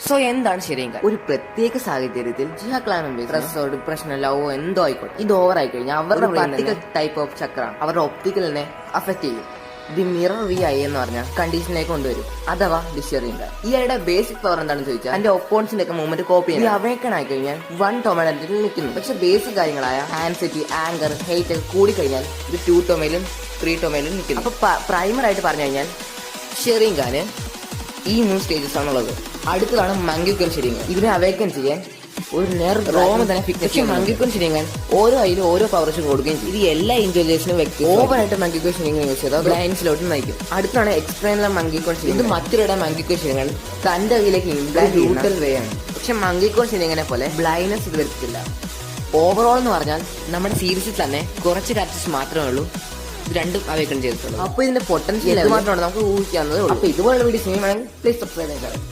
So എന്താണ് ശരിയെങ്കിൽ ഒരു പ്രത്യേക സാഹചര്യത്തിൽ ജിഹ ക്ലാൻ സ്ട്രെസ്സോ ഡിപ്രഷനോ ലവോ എന്തോ ആയിക്കോട്ടെ, ഇത് ഓവർ ആയി കഴിഞ്ഞാൽ അവരുടെ പർട്ടിക്കൽ ടൈപ്പ് ഓഫ് ചക്ര അവരുടെ ഒപ്റ്റിക്കലിനെ അഫക്ട് ചെയ്യും. ദി മിറർ വി ഐ എന്ന് പറഞ്ഞ കണ്ടീഷനിലേക്ക് കൊണ്ടുവരും, അഥവാ ഡിഷറിംഗ്. ഇയാളുടെ ബേസിക് പവർ എന്താണെന്ന് ചോദിച്ചാൽ എന്റെ ഒപ്പോണൻസിന്റെ ഒക്കെ മൂവ്മെന്റ് കോപ്പി ചെയ്യാൻ അവേക്കൺ ആയി കഴിഞ്ഞാൽ വൺ ടൊമാറ്റിൽ നിൽക്കുന്നു. പക്ഷെ ബേസിക് കാര്യങ്ങളായ ആൻസിറ്റി, ആങ്കർ, ഹെയ്റ്റ് ഒക്കെ കൂടി കഴിഞ്ഞാൽ ഇത് 2 ടൊമയിലും 3 ടൊമയിലും നിൽക്കുന്നു. അപ്പൊ പ്രൈമർ ആയിട്ട് പറഞ്ഞു കഴിഞ്ഞാൽ ഷെറിംഗാന് ഈ 3 സ്റ്റേജസ് ആണുള്ളത്. അടുത്തതാണ് മങ്കിക്കൻ ഷെറിംഗൻ. ഇതിനെ അവേക്കൻ ചെയ്യാൻ ഒരു റോമ തന്നെ ഫിക്സ്. മങ്കിക്കൻ ഷെറിംഗൻ ഓരോ അതിലും ഓരോ പവർസും കൊടുക്കുകയും ചെയ്യും. ഇത് എല്ലാ ഇൻറ്റലിജൻസിനും വ്യക്തി ഓവറായിട്ട് മങ്കിക്കൻ ഷെറിംഗൻ യൂസ് ചെയ്താൽ ബ്ലൈൻഡ്സിലോട്ട് നയിക്കും. അടുത്താണ് എക്സ്പ്ലെയിനുള്ള മങ്കിക്കോൺ ഷെറിംഗൻ. ഇത് മറ്റൊരുടെ മങ്കിക്കോൺ ഷെറിംഗൻ തന്റെ കയ്യിലേക്ക് ന്യൂട്രൽ വേ ആണ്. പക്ഷെ മങ്കിക്കോൺ ഷെറിംഗനെ പോലെ ബ്ലൈൻഡ്നെസ് ഇത് വരുത്തില്ല. ഓവറോൾ എന്ന് പറഞ്ഞാൽ നമ്മുടെ സീരീസിൽ തന്നെ കുറച്ച് ക്യാരക്ടേഴ്സ് മാത്രമേ ഉള്ളൂ രണ്ടും അവേക്കൺ ചെയ്തിട്ടുള്ളൂ. അപ്പൊ ഇതിന്റെ പൊട്ടൻഷ്യൽ മാത്രമാണ് നമുക്ക് ഊഹിക്കാവുന്നതേ ഉള്ളൂ. അപ്പൊ ഇതുപോലുള്ള വീഡിയോസ് വേണമെങ്കിൽ പ്ലീസ് സബ്സ്ക്രൈബ് ചെയ്യാം.